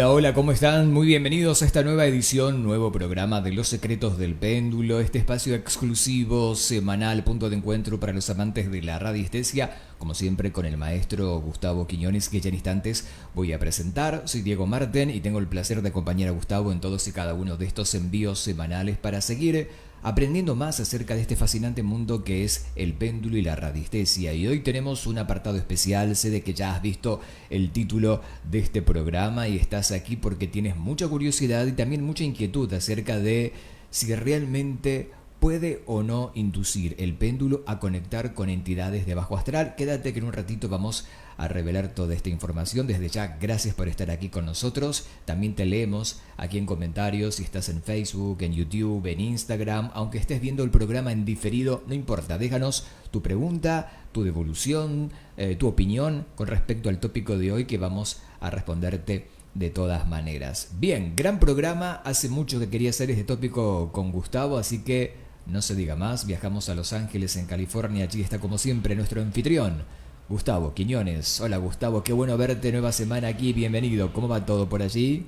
Hola, hola, ¿cómo están? Muy bienvenidos a esta nueva edición, nuevo programa de Los Secretos del Péndulo, este espacio exclusivo, semanal, punto de encuentro para los amantes de la radiestesia, como siempre con el maestro Gustavo Quiñones, que ya en instantes voy a presentar. Soy Diego Marten y tengo el placer de acompañar a Gustavo en todos y cada uno de estos envíos semanales para seguir aprendiendo más acerca de este fascinante mundo que es el péndulo y la radiestesia. Y hoy tenemos un apartado especial. Sé de que ya has visto el título de este programa y estás aquí porque tienes mucha curiosidad y también mucha inquietud acerca de si realmente puede o no inducir el péndulo a conectar con entidades de bajo astral. Quédate que en un ratito vamos a revelar toda esta información. Desde ya, gracias por estar aquí con nosotros. También te leemos aquí en comentarios si estás en Facebook, en YouTube, en Instagram. Aunque estés viendo el programa en diferido, no importa. Déjanos tu pregunta, tu devolución, tu opinión con respecto al tópico de hoy que vamos a responderte de todas maneras. Bien, gran programa. Hace mucho que quería hacer este tópico con Gustavo, así que no se diga más. Viajamos a Los Ángeles, en California. Allí está como siempre nuestro anfitrión, Gustavo Quiñones. Hola Gustavo, qué bueno verte, nueva semana aquí, bienvenido. ¿Cómo va todo por allí?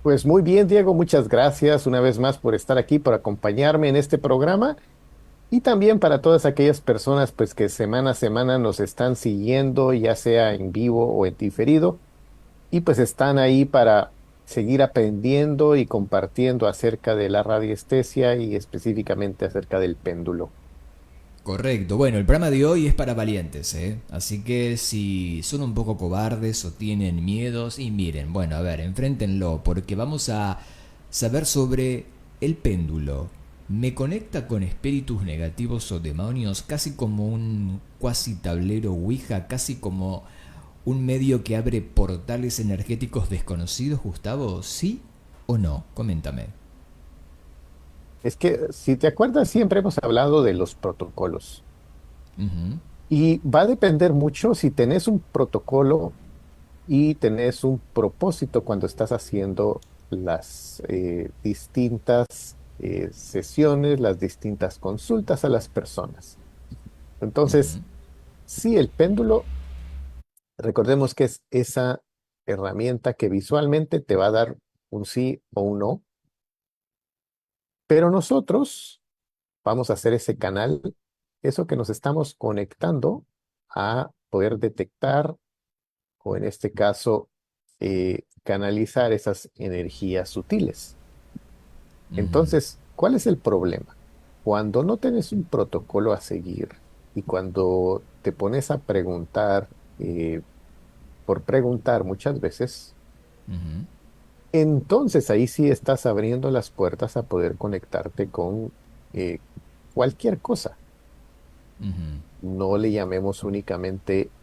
Pues muy bien, Diego, muchas gracias una vez más por estar aquí, por acompañarme en este programa y también para todas aquellas personas pues que semana a semana nos están siguiendo, ya sea en vivo o en diferido, y pues están ahí para seguir aprendiendo y compartiendo acerca de la radiestesia y específicamente acerca del péndulo. Correcto, bueno, el programa de hoy es para valientes, ¿eh? Así que si son un poco cobardes o tienen miedos, y miren, bueno, a ver, enfréntenlo, porque vamos a saber sobre el péndulo. ¿Me conecta con espíritus negativos o demonios? Casi como un cuasi tablero Ouija, casi como un medio que abre portales energéticos desconocidos, Gustavo, ¿sí o no? Coméntame. Es que si te acuerdas, siempre hemos hablado de los protocolos Ujú, y va a depender mucho si tenés un protocolo y tenés un propósito cuando estás haciendo las distintas sesiones, las distintas consultas a las personas. Entonces, ujú, sí, el péndulo, recordemos que es esa herramienta que visualmente te va a dar un sí o un no, pero nosotros vamos a hacer ese canal, eso que nos estamos conectando a poder detectar o en este caso canalizar esas energías sutiles. ujú, Entonces, ¿cuál es el problema? Cuando no tienes un protocolo a seguir y cuando te pones a preguntar por preguntar muchas veces, ujú, entonces ahí sí estás abriendo las puertas a poder conectarte con eh, cualquier cosa. ujú. No le llamemos únicamente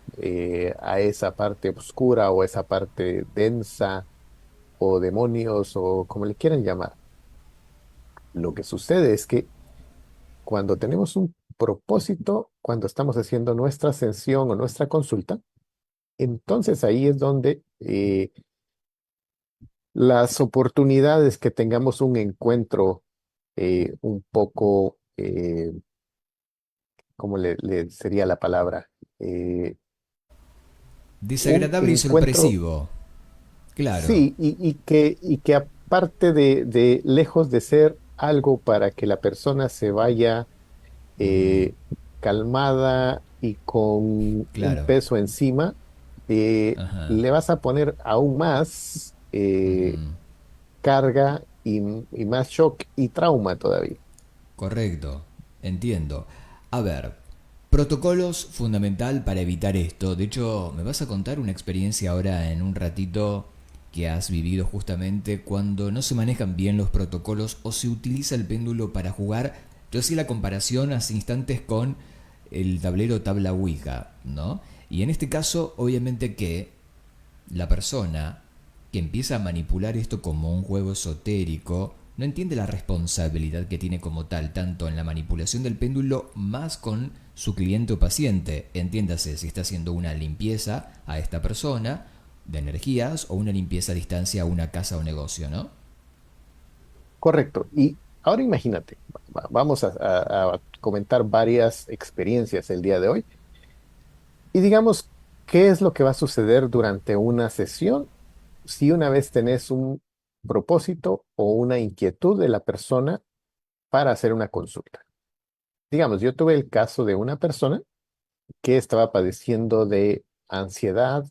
a esa parte oscura o esa parte densa o demonios o como le quieran llamar. Lo que sucede es que cuando tenemos un propósito, cuando estamos haciendo nuestra ascensión o nuestra consulta, entonces ahí es donde las oportunidades que tengamos un encuentro un poco, ¿cómo le sería la palabra? Eh, un Desagradable y encuentro, sorpresivo. Claro. sí, y que aparte de lejos de ser algo para que la persona se vaya Ujú, eh, calmada y con un claro. peso encima, Ajá. le vas a poner aún más Ujú, carga y más shock y trauma todavía. correcto. Entiendo. A ver, protocolos fundamental para evitar esto. De hecho, me vas a contar una experiencia ahora en un ratito que has vivido justamente cuando no se manejan bien los protocolos o se utiliza el péndulo para jugar. Yo hacía la comparación hace instantes con el tablero tabla Ouija, ¿no? Y en este caso, obviamente que la persona que empieza a manipular esto como un juego esotérico no entiende la responsabilidad que tiene como tal, tanto en la manipulación del péndulo más con su cliente o paciente. Entiéndase si está haciendo una limpieza a esta persona de energías o una limpieza a distancia a una casa o negocio, ¿no? Correcto. Y ahora imagínate, vamos a comentar varias experiencias el día de hoy y digamos, ¿qué es lo que va a suceder durante una sesión? si una vez tenés un propósito o una inquietud de la persona para hacer una consulta. Digamos, yo tuve el caso de una persona que estaba padeciendo de ansiedad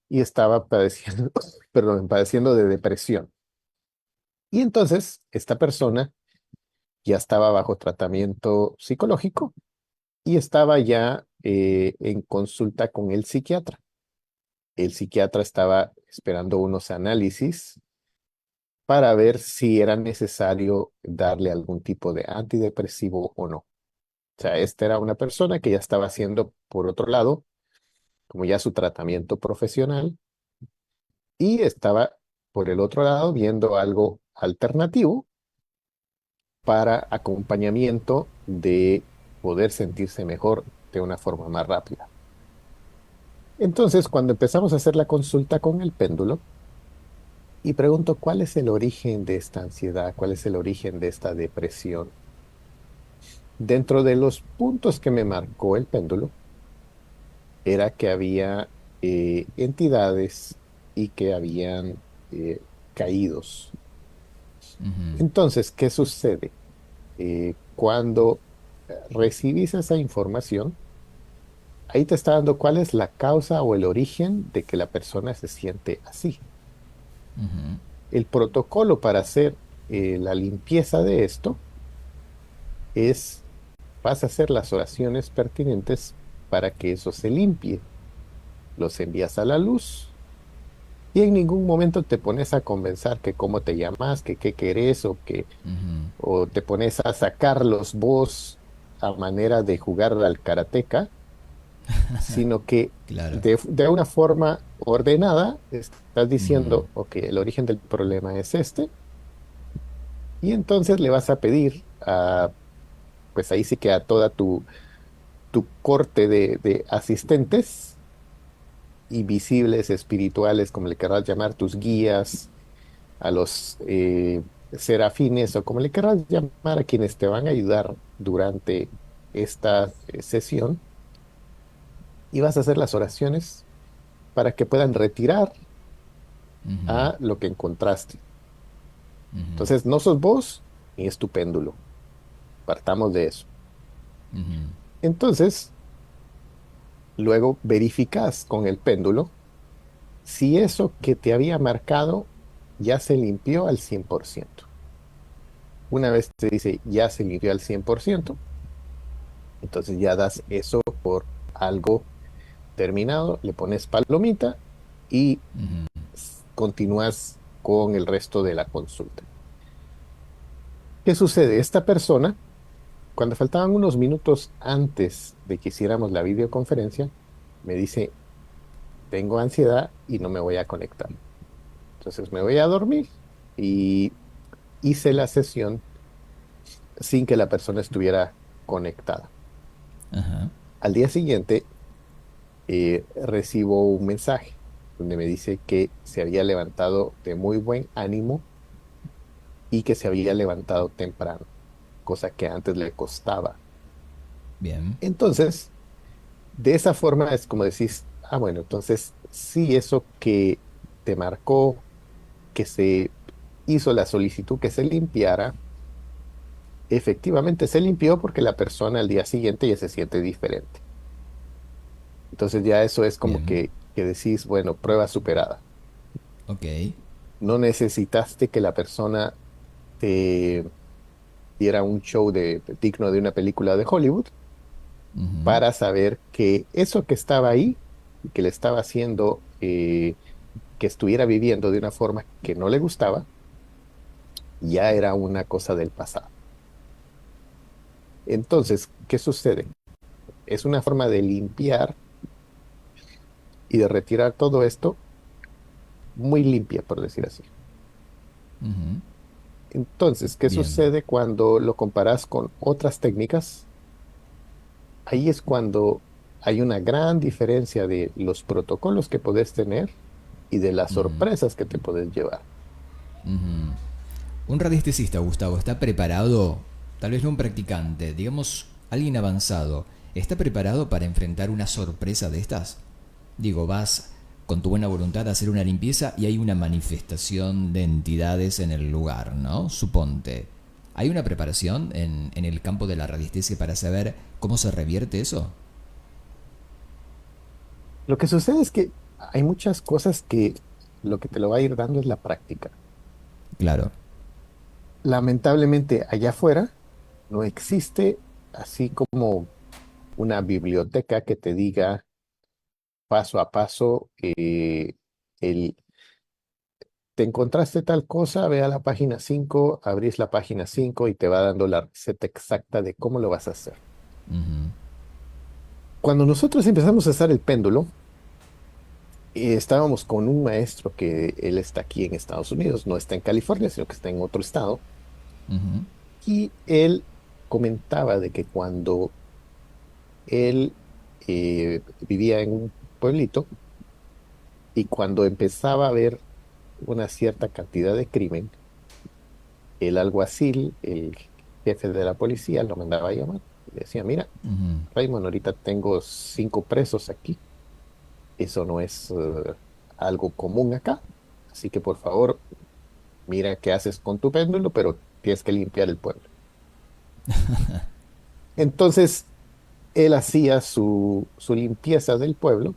y estaba padeciendo, perdón, padeciendo de depresión. Y entonces esta persona ya estaba bajo tratamiento psicológico y estaba ya en consulta con el psiquiatra. El psiquiatra estaba esperando unos análisis para ver si era necesario darle algún tipo de antidepresivo o no. O sea, esta era una persona que ya estaba haciendo, por otro lado, como ya su tratamiento profesional y estaba, por el otro lado, viendo algo alternativo para acompañamiento de poder sentirse mejor de una forma más rápida. Entonces, cuando empezamos a hacer la consulta con el péndulo y pregunto cuál es el origen de esta ansiedad, cuál es el origen de esta depresión, dentro de los puntos que me marcó el péndulo era que había entidades y que habían caídos. Ujú. Entonces, ¿qué sucede? Cuando recibís esa información, ahí te está dando cuál es la causa o el origen de que la persona se siente así. Ujú. El protocolo para hacer la limpieza de esto es, vas a hacer las oraciones pertinentes para que eso se limpie. Los envías a la luz y en ningún momento te pones a conversar que cómo te llamas, que qué querés Ujú. o te pones a sacarlos vos a manera de jugar al karateca, sino que Claro. de una forma ordenada estás Ujú. diciendo, ok, el origen del problema es este, y entonces le vas a pedir a, pues ahí sí que a toda tu corte de asistentes invisibles, espirituales, como le querrás llamar, tus guías, a los serafines o como le querrás llamar a quienes te van a ayudar durante esta sesión, y vas a hacer las oraciones para que puedan retirar Ujú. a lo que encontraste. Ujú. Entonces, no sos vos ni es tu péndulo. Partamos de eso. Ujú. Entonces, luego verificas con el péndulo si eso que te había marcado ya se limpió al 100%. Una vez te dice ya se limpió al 100%, entonces ya das eso por algo terminado, le pones palomita y Ujú. continúas con el resto de la consulta. ¿Qué sucede? Esta persona, cuando faltaban unos minutos antes de que hiciéramos la videoconferencia, me dice, tengo ansiedad y no me voy a conectar. Entonces me voy a dormir y hice la sesión sin que la persona estuviera conectada. Ajá. Al día siguiente recibo un mensaje donde me dice que se había levantado de muy buen ánimo y que se había levantado temprano, cosa que antes le costaba. Bien. Entonces, de esa forma es como decís, ah, bueno, entonces sí, eso que te marcó, que se hizo la solicitud que se limpiara, efectivamente se limpió porque la persona al día siguiente ya se siente diferente. Entonces ya eso es como Bien. que decís, bueno, prueba superada. Ok. No necesitaste que la persona te diera un show digno de una película de Hollywood Ujú. para saber que eso que estaba ahí y que le estaba haciendo que estuviera viviendo de una forma que no le gustaba, ya era una cosa del pasado. Entonces, ¿qué sucede? Es una forma de limpiar y de retirar todo esto muy limpia, por decir así. Ujú. Entonces, ¿qué Bien. sucede cuando lo comparas con otras técnicas? Ahí es cuando hay una gran diferencia de los protocolos que puedes tener y de las Ujú. sorpresas que te puedes llevar. Ujú. Un radiestesista, Gustavo, está preparado, tal vez no un practicante, digamos alguien avanzado, ¿está preparado para enfrentar una sorpresa de estas? Digo, vas con tu buena voluntad, a hacer una limpieza y hay una manifestación de entidades en el lugar, ¿no? Suponte. ¿Hay una preparación en el campo de la radiestesia para saber cómo se revierte eso? Lo que sucede es que hay muchas cosas que lo que te lo va a ir dando es la práctica. Claro. Lamentablemente, allá afuera no existe así como una biblioteca que te diga paso a paso el te encontraste tal cosa, ve a la página 5, abrís la página 5 y te va dando la receta exacta de cómo lo vas a hacer. Ujú, Cuando nosotros empezamos a usar el péndulo, estábamos con un maestro que él está aquí en Estados Unidos, no está en California, sino que está en otro estado, ujú, y él comentaba de que cuando él vivía en un pueblito y cuando empezaba a ver una cierta cantidad de crimen, el alguacil, el jefe de la policía, lo mandaba a llamar. Le decía, mira, ujú. Raymond, ahorita tengo 5 presos aquí. Eso no es algo común acá. Así que por favor, mira qué haces con tu péndulo, pero tienes que limpiar el pueblo. Entonces, él hacía su limpieza del pueblo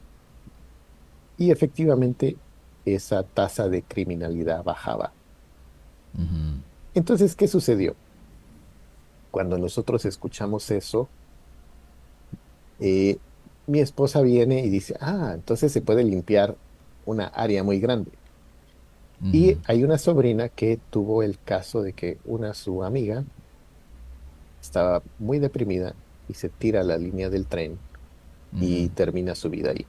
y efectivamente esa tasa de criminalidad bajaba. Entonces, ¿qué sucedió? Cuando nosotros escuchamos eso, eh, mi esposa viene y dice, entonces se puede limpiar una área muy grande. Y hay una sobrina que tuvo el caso de que su amiga estaba muy deprimida y se tira a la línea del tren y termina su vida ahí.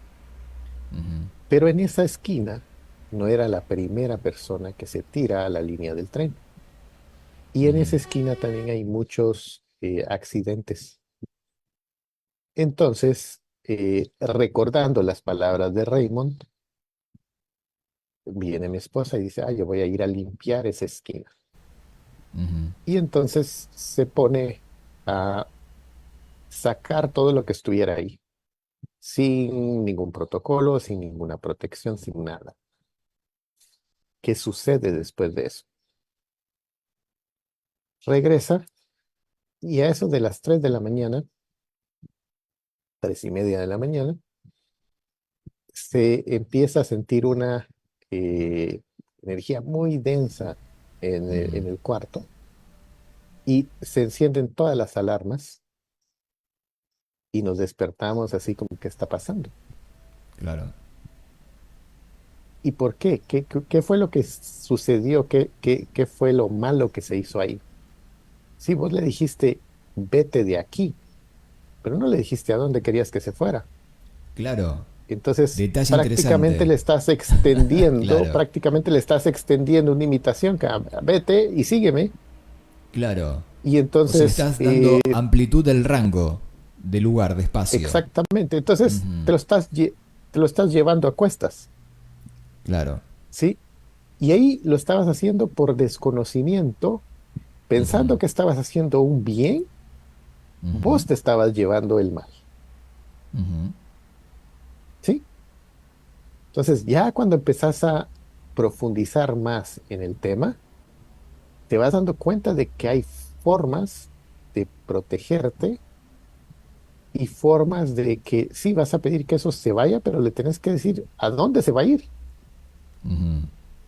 Pero en esa esquina no era la primera persona que se tira a la línea del tren. Y en esa esquina también hay muchos accidentes. Entonces, recordando las palabras de Raymond, viene mi esposa y dice, yo voy a ir a limpiar esa esquina. Y entonces se pone a sacar todo lo que estuviera ahí, sin ningún protocolo, sin ninguna protección, sin nada. ¿Qué sucede después de eso? Regresa y a eso de las 3 de la mañana, 3:30 de la mañana, se empieza a sentir una eh, energía muy densa en el cuarto y se encienden todas las alarmas y nos despertamos así como, ¿qué está pasando? Claro. ¿Y por qué? ¿Qué fue lo que sucedió? ¿Qué fue lo malo que se hizo ahí? Sí, vos le dijiste, vete de aquí, pero no le dijiste a dónde querías que se fuera. Claro. Entonces, Detalle interesante. Claro. prácticamente le estás extendiendo una invitación, que vete y sígueme. Claro. Y O sea, le entonces, estás dando amplitud del rango, de lugar, de espacio. exactamente, entonces te lo estás llevando a cuestas, Claro. ¿sí? Y ahí lo estabas haciendo por desconocimiento, pensando que estabas haciendo un bien, vos te estabas llevando el mal, ¿sí? Entonces, ya cuando empezás a profundizar más en el tema, te vas dando cuenta de que hay formas de protegerte y formas de que sí vas a pedir que eso se vaya, pero le tenés que decir a dónde se va a ir,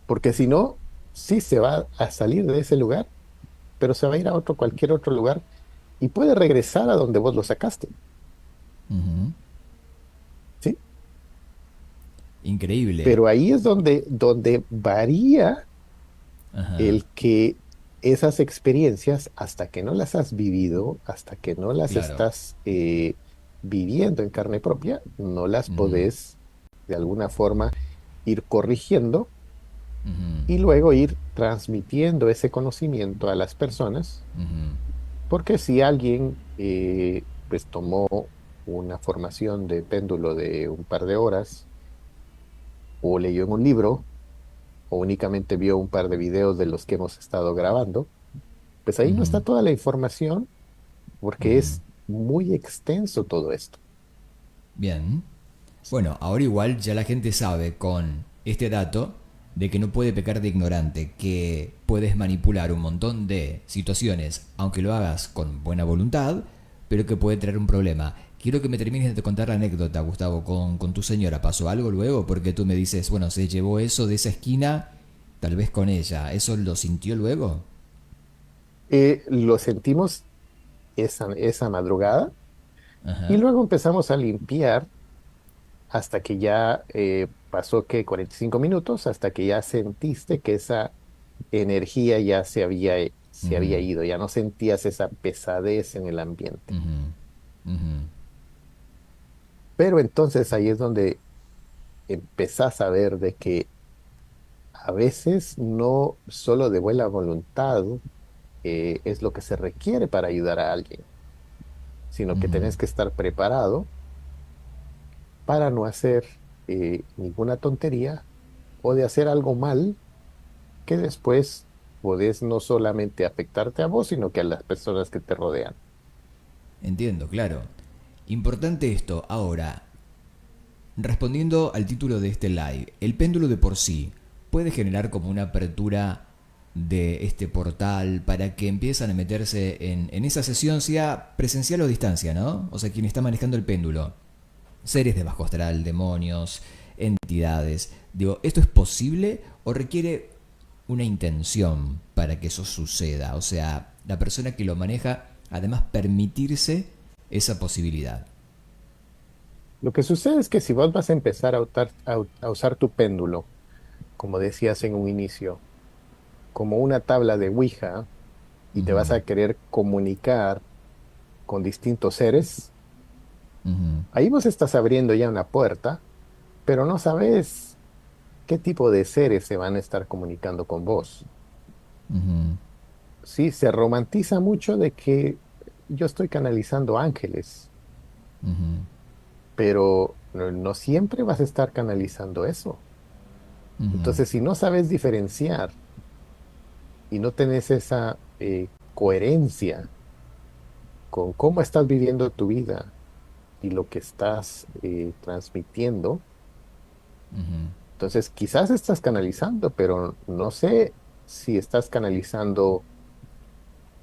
porque si no, sí se va a salir de ese lugar, pero se va a ir a cualquier otro lugar y puede regresar a donde vos lo sacaste, ¿sí? Increíble. Pero ahí es donde varía Ajá. el que esas experiencias, hasta que no las has vivido, hasta que no las Claro. estás viviendo en carne propia, no las podés de alguna forma ir corrigiendo y luego ir transmitiendo ese conocimiento a las personas, porque si alguien pues tomó una formación de péndulo de un par de horas o leyó en un libro o únicamente vio un par de videos de los que hemos estado grabando, pues ahí no está toda la información porque es muy extenso todo esto. Bien. Bueno, ahora igual ya la gente sabe con este dato de que no puede pecar de ignorante, que puedes manipular un montón de situaciones, aunque lo hagas con buena voluntad, pero que puede traer un problema. Quiero que me termines de contar la anécdota, Gustavo, con tu señora. ¿Pasó algo luego? Porque tú me dices, bueno, se llevó eso de esa esquina, tal vez con ella. ¿Eso lo sintió luego? Lo sentimos esa madrugada y Ajá. luego empezamos a limpiar hasta que ya pasó que 45 minutos, hasta que ya sentiste que esa energía ya se había Ujú, ido, ya no sentías esa pesadez en el ambiente. ujú, ujú, Pero entonces ahí es donde empezás a ver de que a veces no solo de buena voluntad es lo que se requiere para ayudar a alguien, sino que ujú. tenés que estar preparado para no hacer ninguna tontería o de hacer algo mal que después podés no solamente afectarte a vos, sino que a las personas que te rodean. Entiendo, claro. Importante esto. Ahora, respondiendo al título de este live, el péndulo de por sí puede generar como una apertura de este portal para que empiezan a meterse en esa sesión, sea presencial o a distancia, ¿no? O sea, quien está manejando el péndulo. Seres de bajo astral, demonios, entidades. Digo, ¿esto es posible o requiere una intención para que eso suceda? O sea, la persona que lo maneja, además, permitirse esa posibilidad. Lo que sucede es que si vos vas a empezar a usar tu péndulo, como decías en un inicio, como una tabla de Ouija, y te vas Ujú, a querer comunicar con distintos seres, ujú, ahí vos estás abriendo ya una puerta, pero no sabes qué tipo de seres se van a estar comunicando con vos. ujú, Sí, se romantiza mucho de que yo estoy canalizando ángeles, ujú, pero no siempre vas a estar canalizando eso. ujú, Entonces, si no sabes diferenciar y no tenés esa coherencia con cómo estás viviendo tu vida y lo que estás transmitiendo, ujú, entonces quizás estás canalizando, pero no sé si estás canalizando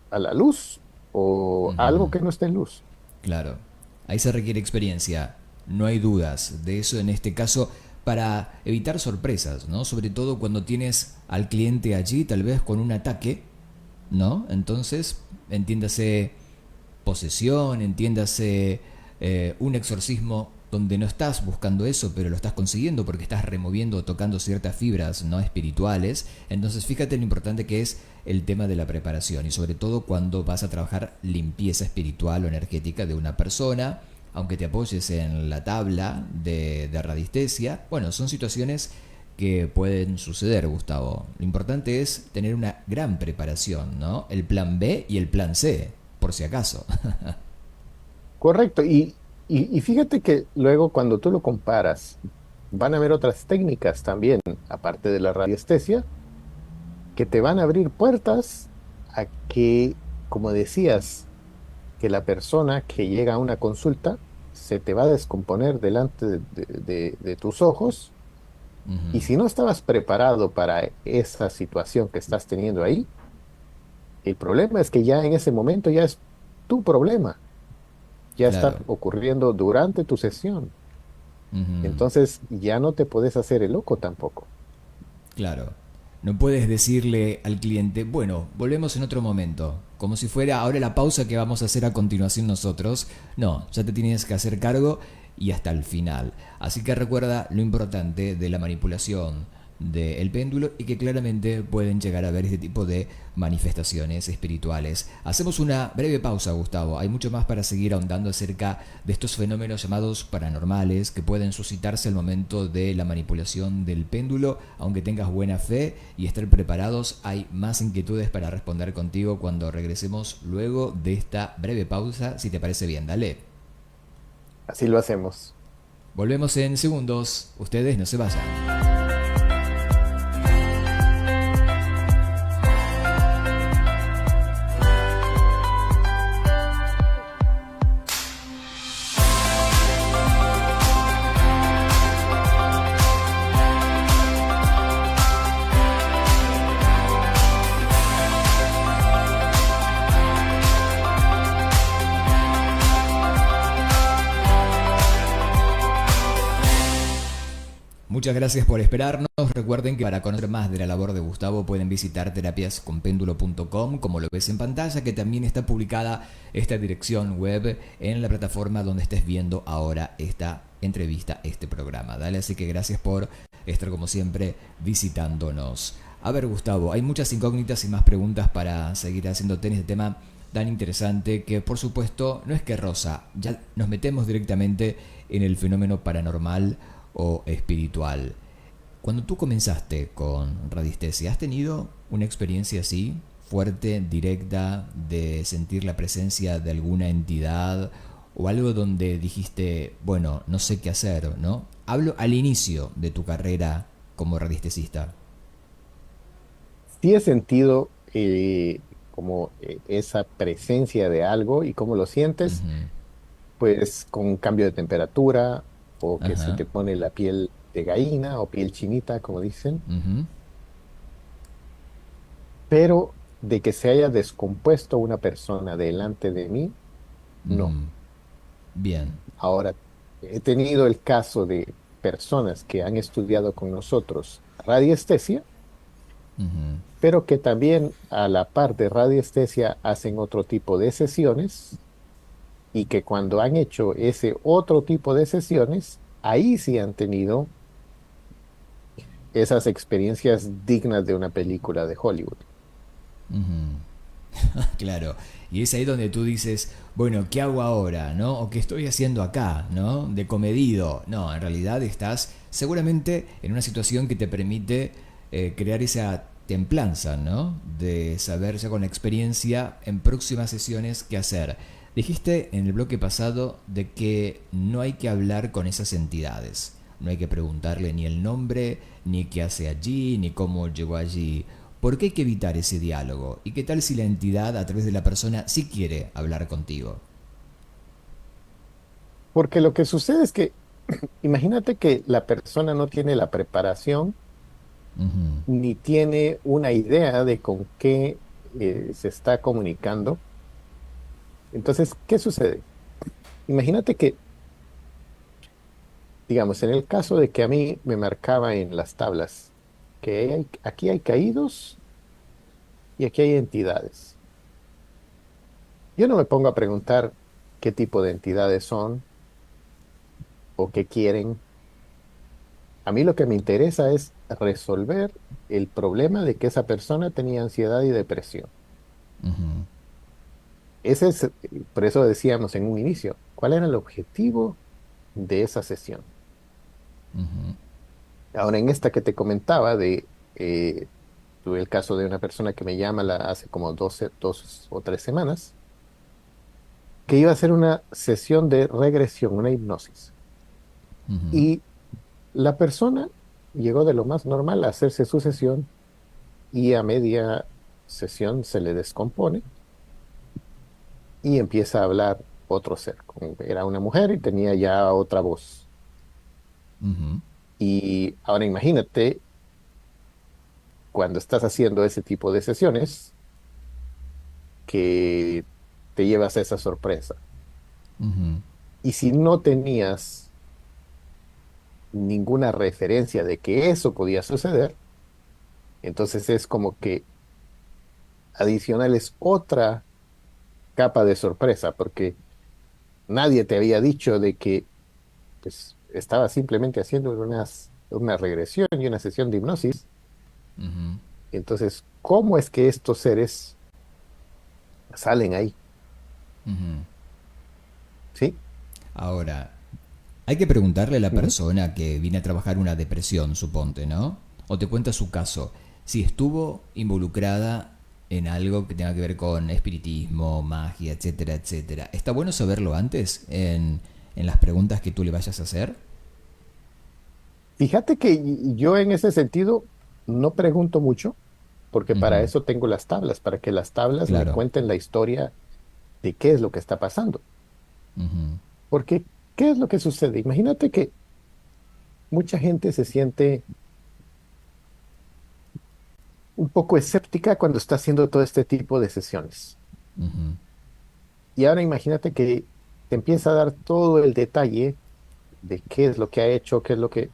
a la luz o algo ujú. que no esté en luz. Claro, ahí se requiere experiencia, no hay dudas de eso en este caso para evitar sorpresas, ¿no? Sobre todo cuando tienes al cliente allí, tal vez con un ataque, ¿no? Entonces, entiéndase posesión, entiéndase un exorcismo donde no estás buscando eso, pero lo estás consiguiendo porque estás removiendo o tocando ciertas fibras no espirituales. Entonces fíjate lo importante que es el tema de la preparación y sobre todo cuando vas a trabajar limpieza espiritual o energética de una persona, aunque te apoyes en la tabla de radiestesia. Bueno, son situaciones que pueden suceder, Gustavo. Lo importante es tener una gran preparación, ¿no? El plan B y el plan C, por si acaso. Correcto. Y fíjate que luego cuando tú lo comparas, van a haber otras técnicas también, aparte de la radiestesia, que te van a abrir puertas a que, como decías, que la persona que llega a una consulta se te va a descomponer delante de tus ojos. Y Ujú, si no estabas preparado para esa situación que estás teniendo ahí, el problema es que ya en ese momento ya es tu problema, ya está claro. ocurriendo durante tu sesión. Ujú, Entonces ya no te puedes hacer el loco tampoco. claro. No puedes decirle al cliente, bueno, volvemos en otro momento, como si fuera ahora la pausa que vamos a hacer a continuación nosotros. No, ya te tienes que hacer cargo y hasta el final. Así que recuerda lo importante de la manipulación del péndulo y que claramente pueden llegar a ver este tipo de manifestaciones espirituales. Hacemos una breve pausa, Gustavo. Hay mucho más para seguir ahondando acerca de estos fenómenos llamados paranormales que pueden suscitarse al momento de la manipulación del péndulo. Aunque tengas buena fe y estar preparados, hay más inquietudes para responder contigo cuando regresemos luego de esta breve pausa, si te parece bien. Dale. Así lo hacemos. Volvemos en segundos. Ustedes no se vayan. Muchas gracias por esperarnos. Recuerden que para conocer más de la labor de Gustavo pueden visitar terapiasconpendulo.com, como lo ves en pantalla, que también está publicada esta dirección web en la plataforma donde estés viendo ahora esta entrevista, este programa. Dale, así que gracias por estar como siempre visitándonos. A ver, Gustavo, hay muchas incógnitas y más preguntas para seguir haciéndote en este tema tan interesante que, por supuesto, no es que rosa, ya nos metemos directamente en el fenómeno paranormal o espiritual. Cuando tú comenzaste con radiestesia, ¿has tenido una experiencia así, fuerte, directa, de sentir la presencia de alguna entidad o algo donde dijiste, bueno, no sé qué hacer, ¿no? Hablo al inicio de tu carrera como radiestesista. Sí he sentido como esa presencia de algo y cómo lo sientes, Ujú. pues con un cambio de temperatura o que se Ajá. te pone la piel de gallina o piel chinita, como dicen, Ujú. pero de que se haya descompuesto una persona delante de mí, no. Ujú. Bien. Ahora, he tenido el caso de personas que han estudiado con nosotros radiestesia, Ujú. pero que también a la par de radiestesia hacen otro tipo de sesiones y que cuando han hecho ese otro tipo de sesiones, ahí sí han tenido esas experiencias dignas de una película de Hollywood. Ujú. Claro, y es ahí donde tú dices, bueno, ¿qué hago ahora? ¿No? ¿O qué estoy haciendo acá? ¿No? De comedido. No, en realidad estás seguramente en una situación que te permite crear esa templanza, ¿no? De saber ya con la experiencia en próximas sesiones qué hacer. Dijiste en el bloque pasado de que no hay que hablar con esas entidades. No hay que preguntarle ni el nombre, ni qué hace allí, ni cómo llegó allí. ¿Por qué hay que evitar ese diálogo? ¿Y qué tal si la entidad a través de la persona sí quiere hablar contigo? Porque lo que sucede es que imagínate que la persona no tiene la preparación Ujú. ni tiene una idea de con qué se está comunicando. Entonces, ¿qué sucede? Imagínate que, digamos, en el caso de que a mí me marcaba en las tablas que aquí hay caídos y aquí hay entidades. Yo no me pongo a preguntar qué tipo de entidades son o qué quieren. A mí lo que me interesa es resolver el problema de que esa persona tenía ansiedad y depresión. Ujú. Ese es, por eso decíamos en un inicio, ¿cuál era el objetivo de esa sesión? Ujú. Ahora, en esta que te comentaba tuve el caso de una persona que me llama hace como 2 o 3 semanas, que iba a hacer una sesión de regresión, una hipnosis. Ujú. Y la persona llegó de lo más normal a hacerse su sesión y a media sesión se le descompone y empieza a hablar otro ser. Era una mujer y tenía ya otra voz. Ujú. Y ahora imagínate cuando estás haciendo ese tipo de sesiones que te llevas esa sorpresa. Ujú. Y si no tenías ninguna referencia de que eso podía suceder, entonces es como que adicional es otra capa de sorpresa, porque nadie te había dicho de que pues, estaba simplemente haciendo una regresión y una sesión de hipnosis. Ujú. Entonces, ¿cómo es que estos seres salen ahí? Ujú. ¿Sí? Ahora, hay que preguntarle a la Ujú. persona que viene a trabajar una depresión, suponte, ¿no? O te cuenta su caso, si estuvo involucrada en algo que tenga que ver con espiritismo, magia, etcétera, etcétera. ¿Está bueno saberlo antes en las preguntas que tú le vayas a hacer? Fíjate que yo en ese sentido no pregunto mucho, porque para Ujú. eso tengo las tablas, para que las tablas me Claro. cuenten la historia de qué es lo que está pasando. Ujú. Porque, ¿qué es lo que sucede? Imagínate que mucha gente se siente un poco escéptica cuando está haciendo todo este tipo de sesiones. Ujú. Y ahora imagínate que te empieza a dar todo el detalle de qué es lo que ha hecho, qué es lo que...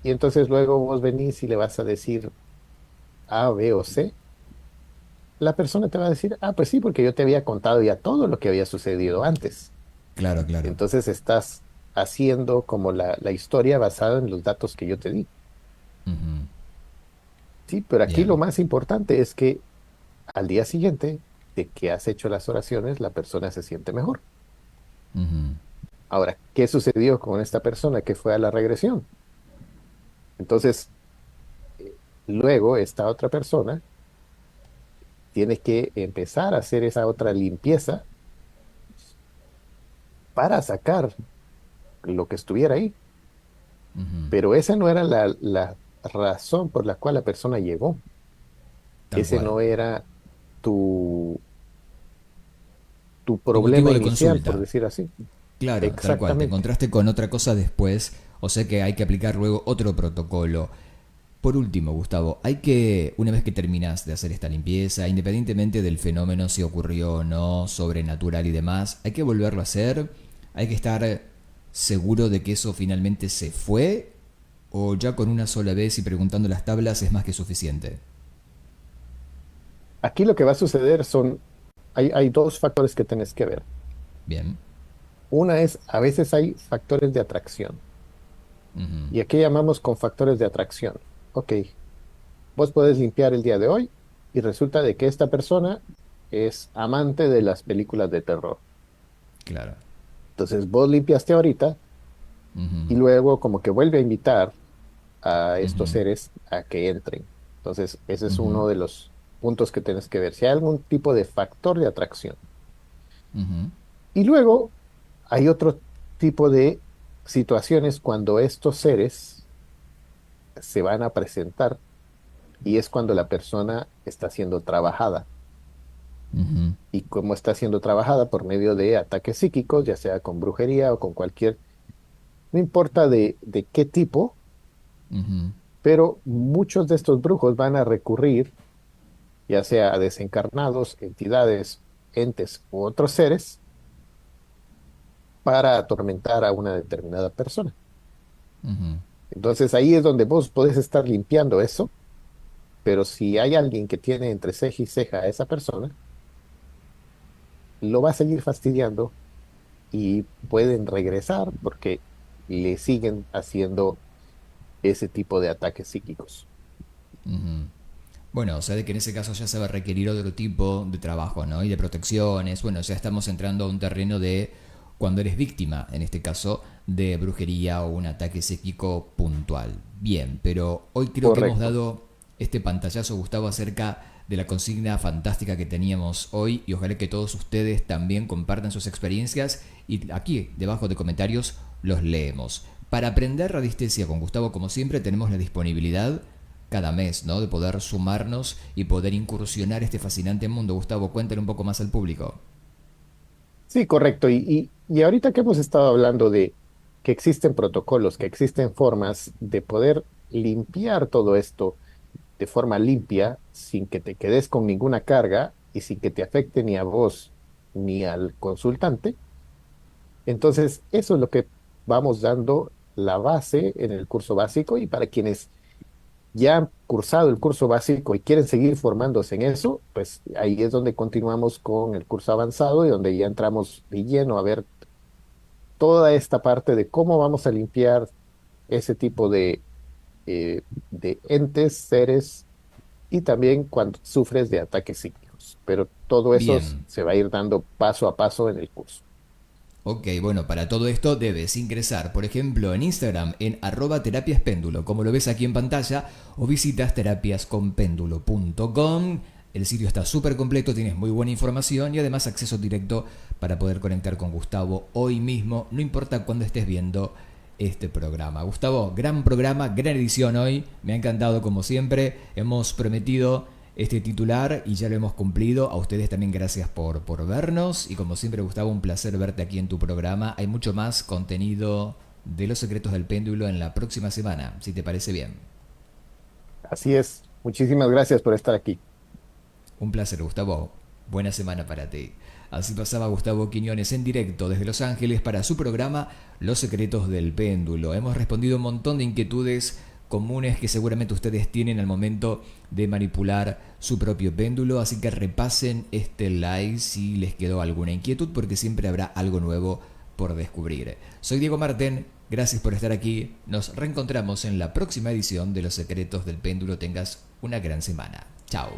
y entonces luego vos venís y le vas a decir A, B o C, la persona te va a decir, ah, pues sí, porque yo te había contado ya todo lo que había sucedido antes. Claro, claro. Entonces estás haciendo como la historia basada en los datos que yo te di. Ujú. Sí, pero aquí lo Bien. más importante es que al día siguiente de que has hecho las oraciones, la persona se siente mejor. Ujú. Ahora, ¿qué sucedió con esta persona que fue a la regresión? Entonces, eh, luego esta otra persona tiene que empezar a hacer esa otra limpieza para sacar lo que estuviera ahí. Ujú. Pero esa no era la razón por la cual la persona llegó. Tal Ese cual. no era tu, tu Tu problema motivo de inicial, por consulta. decir así. Claro, tal cual. Te Exactamente. encontraste con otra cosa después, o sea que hay que aplicar luego otro protocolo. Por último, Gustavo, hay que, una vez que terminas de hacer esta limpieza, independientemente del fenómeno si ocurrió o no, sobrenatural y demás, hay que volverlo a hacer, hay que estar seguro de que eso finalmente se fue, o ya con una sola vez y preguntando las tablas es más que suficiente. Aquí lo que va a suceder hay dos factores que tienes que ver. Bien. Una es, a veces hay factores de atracción. Ujú. ¿Y aquí llamamos con factores de atracción? Ok, vos podés limpiar el día de hoy y resulta de que esta persona es amante de las películas de terror. Claro. Entonces vos limpiaste ahorita y Ujú. luego como que vuelve a invitar a estos Ujú. seres a que entren. Entonces ese es Ujú. uno de los puntos que tienes que ver. Si hay algún tipo de factor de atracción. Ujú. Y luego hay otro tipo de situaciones cuando estos seres se van a presentar y es cuando la persona está siendo trabajada. Ujú. Y como está siendo trabajada por medio de ataques psíquicos, ya sea con brujería o con cualquier, no importa de qué tipo, Ujú. pero muchos de estos brujos van a recurrir ya sea a desencarnados, entidades, entes u otros seres para atormentar a una determinada persona. Ujú. Entonces ahí es donde vos podés estar limpiando eso, pero si hay alguien que tiene entre ceja y ceja a esa persona, lo va a seguir fastidiando y pueden regresar porque le siguen haciendo ese tipo de ataques psíquicos. Ujú. Bueno, o sea, de que en ese caso ya se va a requerir otro tipo de trabajo, ¿no? Y de protecciones. Bueno, ya estamos entrando a un terreno de cuando eres víctima, en este caso, de brujería o un ataque psíquico puntual. Bien, pero hoy creo que hemos Correcto. dado este pantallazo, Gustavo, acerca de la consigna fantástica que teníamos hoy y ojalá que todos ustedes también compartan sus experiencias y aquí, debajo de comentarios, los leemos. Para aprender radiestesia con Gustavo, como siempre, tenemos la disponibilidad cada mes, ¿no? De poder sumarnos y poder incursionar este fascinante mundo. Gustavo, cuéntale un poco más al público. Sí, correcto. Y ahorita que hemos estado hablando de que existen protocolos, que existen formas de poder limpiar todo esto de forma limpia, sin que te quedes con ninguna carga y sin que te afecte ni a vos ni al consultante, entonces eso es lo que vamos dando la base en el curso básico y para quienes ya han cursado el curso básico y quieren seguir formándose en eso, pues ahí es donde continuamos con el curso avanzado y donde ya entramos de lleno a ver toda esta parte de cómo vamos a limpiar ese tipo eh, de entes, seres y también cuando sufres de ataques psíquicos. Pero todo eso Bien. se va a ir dando paso a paso en el curso. Ok, bueno, para todo esto debes ingresar, por ejemplo, en Instagram en @terapiaspéndulo, como lo ves aquí en pantalla, o visitas terapiasconpéndulo.com. El sitio está súper completo, tienes muy buena información y además acceso directo para poder conectar con Gustavo hoy mismo, no importa cuándo estés viendo este programa. Gustavo, gran programa, gran edición hoy, me ha encantado como siempre, hemos prometido este titular y ya lo hemos cumplido. A ustedes también gracias por vernos y como siempre Gustavo, un placer verte aquí en tu programa. Hay mucho más contenido de los secretos del péndulo en la próxima semana, si te parece bien. Así es. Muchísimas gracias por estar aquí. Un placer, Gustavo. Buena semana para ti. Así pasaba Gustavo Quiñones en directo desde Los Ángeles para su programa Los Secretos del Péndulo. Hemos respondido un montón de inquietudes comunes que seguramente ustedes tienen al momento de manipular su propio péndulo, así que repasen este live si les quedó alguna inquietud, porque siempre habrá algo nuevo por descubrir. Soy Diego Marten, gracias por estar aquí, nos reencontramos en la próxima edición de Los Secretos del Péndulo. Tengas una gran semana. Chao.